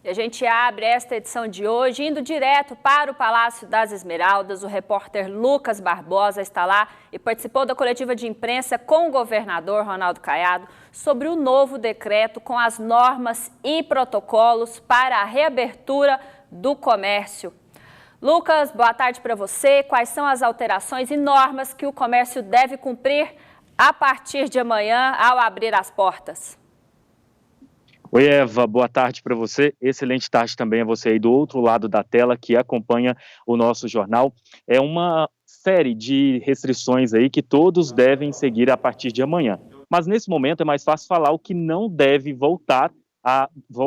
E a gente abre esta edição de hoje indo direto para o Palácio das Esmeraldas. O repórter Lucas Barbosa está lá e participou da coletiva de imprensa com o governador Ronaldo Caiado sobre o novo decreto com as normas e protocolos para a reabertura do comércio. Lucas, boa tarde para você. Quais são as alterações e normas que o comércio deve cumprir a partir de amanhã ao abrir as portas? Oi, Eva, boa tarde para você. Excelente tarde também a você aí do outro lado da tela que acompanha o nosso jornal. É uma série de restrições aí que todos devem seguir a partir de amanhã. Mas nesse momento é mais fácil falar o que não deve voltar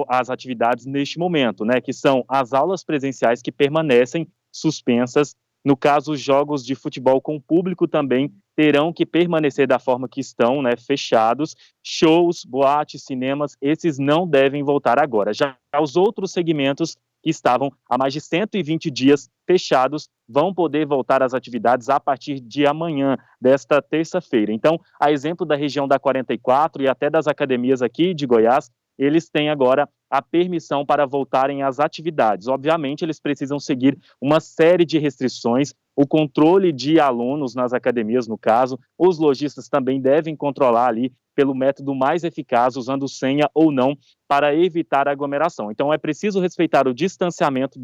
às atividades neste momento, né? Que são as aulas presenciais que permanecem suspensas. No caso, os jogos de futebol com público também terão que permanecer da forma que estão, né, fechados. Shows, boates, cinemas, esses não devem voltar agora. Já os outros segmentos que estavam há mais de 120 dias fechados vão poder voltar às atividades a partir de amanhã, desta terça-feira. Então, a exemplo da região da 44 e até das academias aqui de Goiás, eles têm agora a permissão para voltarem às atividades. Obviamente, eles precisam seguir uma série de restrições, o controle de alunos nas academias, no caso, os lojistas também devem controlar ali pelo método mais eficaz, usando senha ou não, para evitar a aglomeração. Então, é preciso respeitar o distanciamento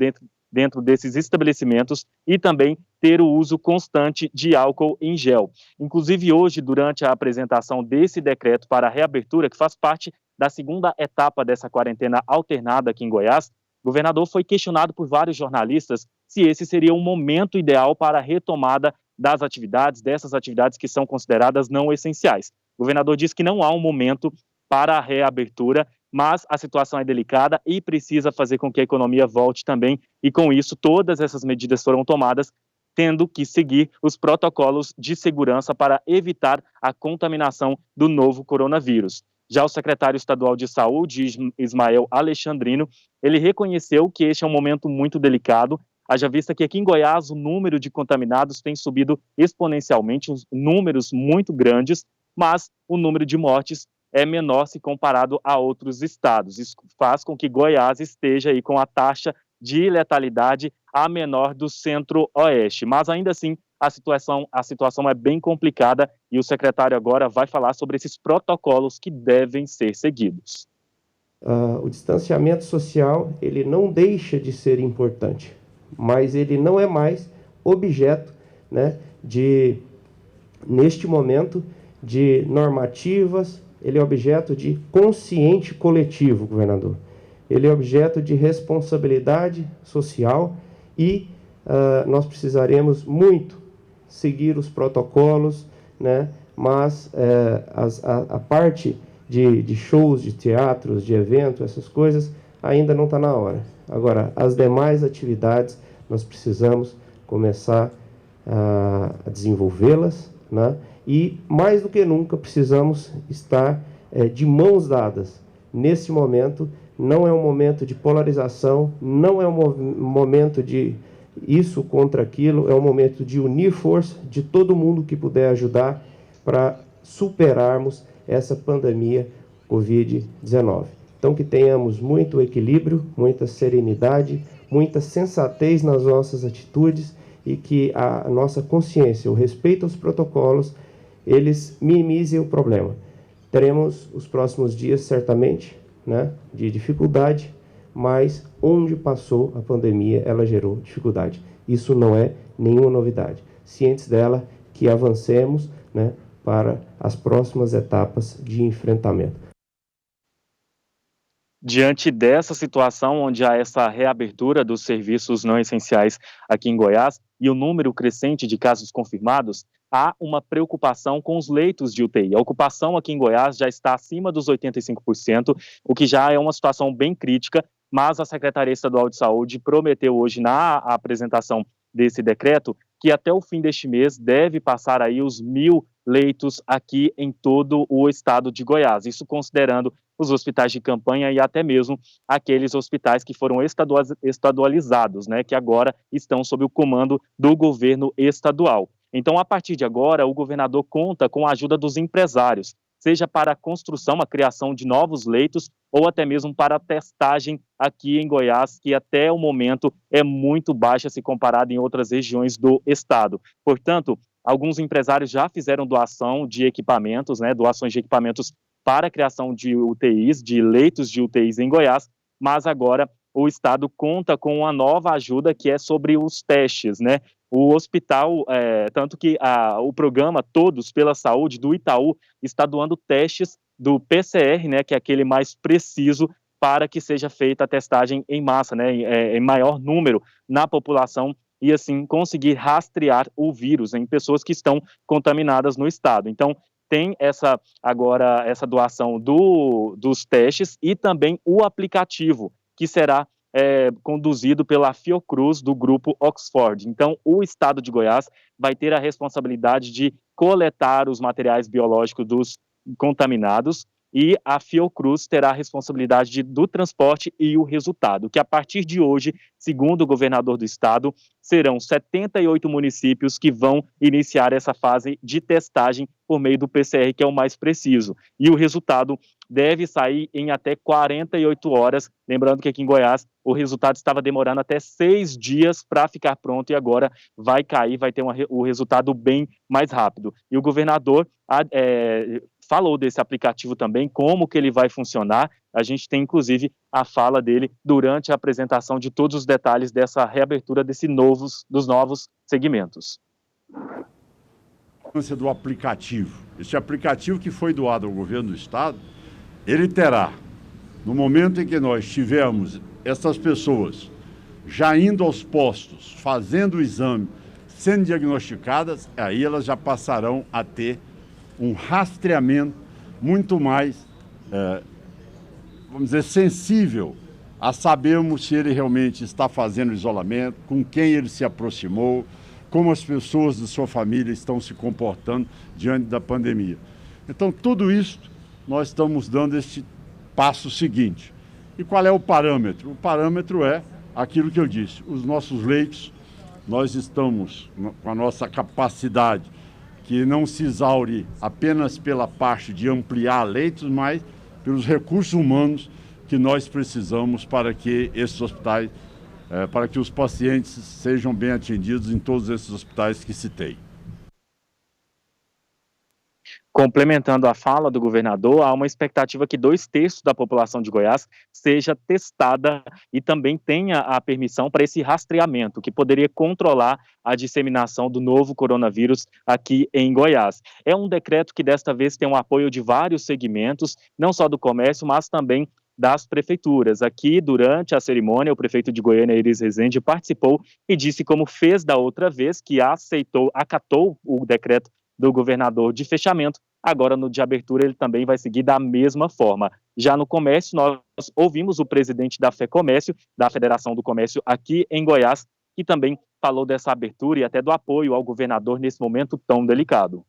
dentro desses estabelecimentos e também ter o uso constante de álcool em gel. Inclusive, hoje, durante a apresentação desse decreto para a reabertura, que faz parte da segunda etapa dessa quarentena alternada aqui em Goiás, o governador foi questionado por vários jornalistas se esse seria o momento ideal para a retomada das atividades, dessas atividades que são consideradas não essenciais. O governador disse que não há um momento para a reabertura, mas a situação é delicada e precisa fazer com que a economia volte também, e com isso todas essas medidas foram tomadas, tendo que seguir os protocolos de segurança para evitar a contaminação do novo coronavírus. Já o secretário estadual de saúde, Ismael Alexandrino, ele reconheceu que este é um momento muito delicado, haja vista que aqui em Goiás o número de contaminados tem subido exponencialmente, números muito grandes, mas o número de mortes é menor se comparado a outros estados. Isso faz com que Goiás esteja aí com a taxa de letalidade a menor do centro-oeste, mas ainda assim a situação é bem complicada e o secretário agora vai falar sobre esses protocolos que devem ser seguidos. O distanciamento social, ele não deixa de ser importante, mas ele não é mais objeto, né, neste momento, de normativas, ele é objeto de consciente coletivo, governador. Ele é objeto de responsabilidade social e nós precisaremos muito seguir os protocolos, né? Mas a parte de shows, de teatros, de eventos, essas coisas, ainda não está na hora. Agora, as demais atividades, nós precisamos começar a desenvolvê-las, né? E, mais do que nunca, precisamos estar de mãos dadas. Nesse momento, não é um momento de polarização, não é um momento de isso contra aquilo, é um momento de unir força de todo mundo que puder ajudar para superarmos essa pandemia Covid-19. Então, que tenhamos muito equilíbrio, muita serenidade, muita sensatez nas nossas atitudes e que a nossa consciência, o respeito aos protocolos, eles minimizem o problema. Teremos os próximos dias, certamente, né, de dificuldade, mas onde passou a pandemia, ela gerou dificuldade. Isso não é nenhuma novidade. Cientes dela, que avancemos, né, para as próximas etapas de enfrentamento. Diante dessa situação, onde há essa reabertura dos serviços não essenciais aqui em Goiás e o número crescente de casos confirmados, há uma preocupação com os leitos de UTI. A ocupação aqui em Goiás já está acima dos 85%, o que já é uma situação bem crítica, mas a Secretaria Estadual de Saúde prometeu hoje na apresentação desse decreto que até o fim deste mês deve passar aí os 1.000 leitos aqui em todo o estado de Goiás, isso considerando os hospitais de campanha e até mesmo aqueles hospitais que foram estadualizados, né, que agora estão sob o comando do governo estadual. Então, a partir de agora, o governador conta com a ajuda dos empresários. seja para a construção, a criação de novos leitos, ou até mesmo para a testagem aqui em Goiás, que até o momento é muito baixa se comparado em outras regiões do estado. Portanto, alguns empresários já fizeram doação de equipamentos, doações de equipamentos para a criação de UTIs, de leitos de UTIs em Goiás, mas agora o estado conta com uma nova ajuda que é sobre os testes, O hospital, tanto que o programa Todos pela Saúde do Itaú está doando testes do PCR, que é aquele mais preciso, para que seja feita a testagem em massa, em maior número na população, e assim conseguir rastrear o vírus em pessoas que estão contaminadas no estado. Então, tem essa doação dos testes e também o aplicativo, que será conduzido pela Fiocruz do Grupo Oxford. Então, o estado de Goiás vai ter a responsabilidade de coletar os materiais biológicos dos contaminados, e a Fiocruz terá a responsabilidade do transporte e o resultado, que a partir de hoje, segundo o governador do estado, serão 78 municípios que vão iniciar essa fase de testagem por meio do PCR, que é o mais preciso. E o resultado deve sair em até 48 horas. Lembrando que aqui em Goiás o resultado estava demorando até 6 dias para ficar pronto, e agora vai cair, vai ter o resultado bem mais rápido. E o governador falou desse aplicativo também, como que ele vai funcionar. A gente tem, inclusive, a fala dele durante a apresentação de todos os detalhes dessa reabertura dos novos segmentos. Do aplicativo. Esse aplicativo que foi doado ao governo do estado, ele terá, no momento em que nós tivermos essas pessoas já indo aos postos, fazendo o exame, sendo diagnosticadas, aí elas já passarão a ter um rastreamento muito mais, vamos dizer, sensível a sabermos se ele realmente está fazendo isolamento, com quem ele se aproximou, como as pessoas da sua família estão se comportando diante da pandemia. Então, tudo isso nós estamos dando este passo seguinte. E qual é o parâmetro? O parâmetro é aquilo que eu disse, os nossos leitos, nós estamos com a nossa capacidade, que não se exaure apenas pela parte de ampliar leitos, mas pelos recursos humanos que nós precisamos para que esses hospitais, para que os pacientes sejam bem atendidos em todos esses hospitais que citei. Complementando a fala do governador, há uma expectativa que 2/3 da população de Goiás seja testada e também tenha a permissão para esse rastreamento, que poderia controlar a disseminação do novo coronavírus aqui em Goiás. É um decreto que desta vez tem o apoio de vários segmentos, não só do comércio, mas também das prefeituras. Aqui, durante a cerimônia, o prefeito de Goiânia, Iris Rezende, participou e disse como fez da outra vez, que acatou o decreto do governador de fechamento. Agora, no de abertura, ele também vai seguir da mesma forma. Já no comércio, nós ouvimos o presidente da FEComércio, da Federação do Comércio aqui em Goiás, que também falou dessa abertura e até do apoio ao governador nesse momento tão delicado.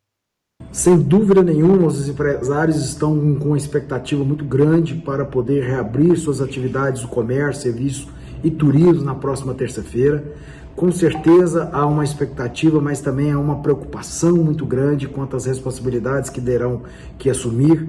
Sem dúvida nenhuma, os empresários estão com uma expectativa muito grande para poder reabrir suas atividades, o comércio, serviço e turismo na próxima terça-feira. Com certeza há uma expectativa, mas também há uma preocupação muito grande quanto às responsabilidades que terão que assumir.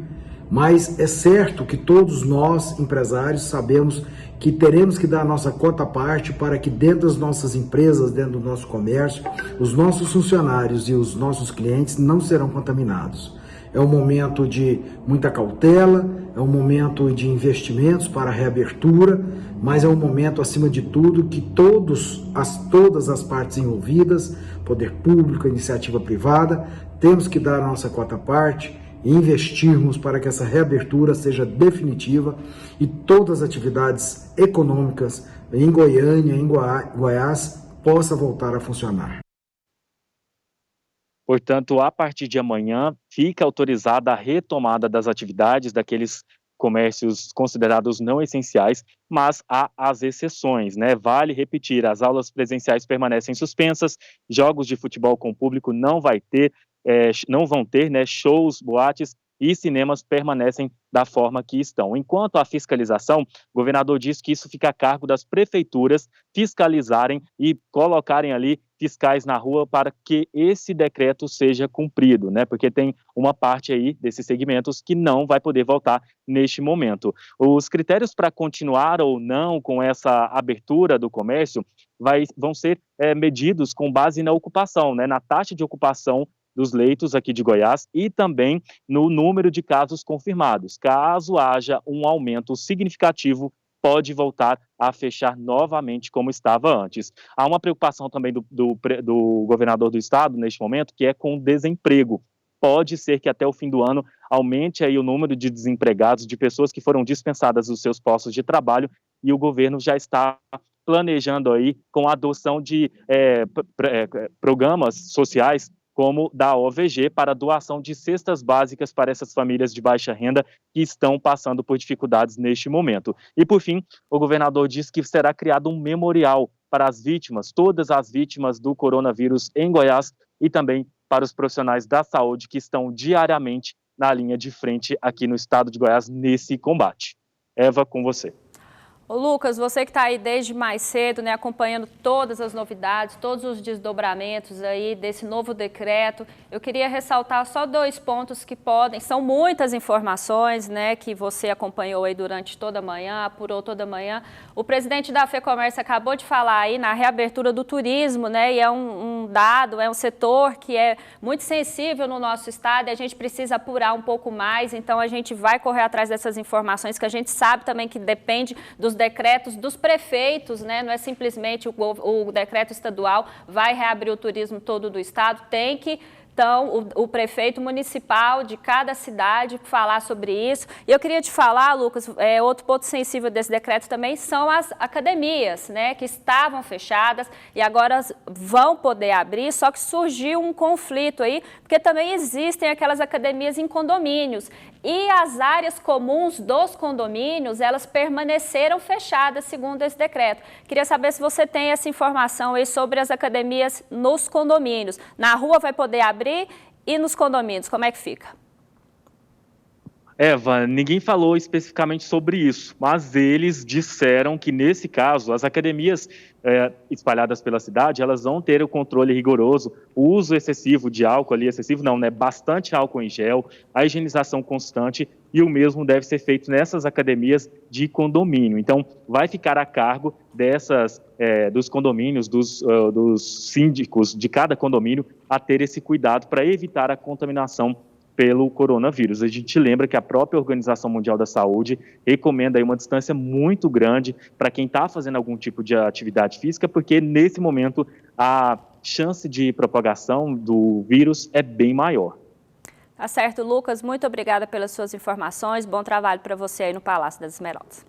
Mas é certo que todos nós, empresários, sabemos que teremos que dar a nossa cota à parte para que dentro das nossas empresas, dentro do nosso comércio, os nossos funcionários e os nossos clientes não serão contaminados. É um momento de muita cautela, é um momento de investimentos para a reabertura, mas é um momento, acima de tudo, que todas as partes envolvidas, poder público, iniciativa privada, temos que dar a nossa cota à parte e investirmos para que essa reabertura seja definitiva e todas as atividades econômicas em Goiânia, em Goiás, possam voltar a funcionar. Portanto, a partir de amanhã, fica autorizada a retomada das atividades daqueles comércios considerados não essenciais, mas há as exceções, Vale repetir, as aulas presenciais permanecem suspensas, jogos de futebol com público não vão ter, shows, boates e cinemas permanecem da forma que estão. Enquanto a fiscalização, o governador disse que isso fica a cargo das prefeituras fiscalizarem e colocarem ali fiscais na rua para que esse decreto seja cumprido, né? Porque tem uma parte aí desses segmentos que não vai poder voltar neste momento. Os critérios para continuar ou não com essa abertura do comércio vão ser medidos com base na ocupação, né? Na taxa de ocupação dos leitos aqui de Goiás e também no número de casos confirmados. Caso haja um aumento significativo, pode voltar a fechar novamente como estava antes. Há uma preocupação também do governador do estado neste momento, que é com o desemprego. Pode ser que até o fim do ano aumente aí o número de desempregados, de pessoas que foram dispensadas dos seus postos de trabalho, e o governo já está planejando aí com a adoção de programas sociais como da OVG, para doação de cestas básicas para essas famílias de baixa renda que estão passando por dificuldades neste momento. E, por fim, o governador disse que será criado um memorial para as vítimas, todas as vítimas do coronavírus em Goiás, e também para os profissionais da saúde que estão diariamente na linha de frente aqui no estado de Goiás nesse combate. Eva, com você. Ô Lucas, você que está aí desde mais cedo, né, acompanhando todas as novidades, todos os desdobramentos aí desse novo decreto, eu queria ressaltar só 2 pontos que são muitas informações, né, que você acompanhou aí durante toda a manhã, apurou toda a manhã. O presidente da FEComércio acabou de falar aí na reabertura do turismo, né, e é um dado, é um setor que é muito sensível no nosso estado e a gente precisa apurar um pouco mais, então a gente vai correr atrás dessas informações que a gente sabe também que depende dos decretos dos prefeitos, né? Não é simplesmente o decreto estadual vai reabrir o turismo todo do estado, tem que então, o prefeito municipal de cada cidade falar sobre isso. E eu queria te falar, Lucas, outro ponto sensível desse decreto também são as academias, né, que estavam fechadas e agora vão poder abrir, só que surgiu um conflito aí, porque também existem aquelas academias em condomínios. E as áreas comuns dos condomínios, elas permaneceram fechadas, segundo esse decreto. Queria saber se você tem essa informação aí sobre as academias nos condomínios. Na rua vai poder abrir e nos condomínios, como é que fica? Eva, ninguém falou especificamente sobre isso, mas eles disseram que, nesse caso, as academias espalhadas pela cidade, elas vão ter o controle rigoroso, o uso excessivo de álcool ali, excessivo não, né? Bastante álcool em gel, a higienização constante, e o mesmo deve ser feito nessas academias de condomínio. Então, vai ficar a cargo dos condomínios, dos síndicos de cada condomínio, a ter esse cuidado para evitar a contaminação pelo coronavírus. A gente lembra que a própria Organização Mundial da Saúde recomenda aí uma distância muito grande para quem está fazendo algum tipo de atividade física, porque nesse momento a chance de propagação do vírus é bem maior. Tá certo, Lucas. Muito obrigada pelas suas informações. Bom trabalho para você aí no Palácio das Esmeraldas.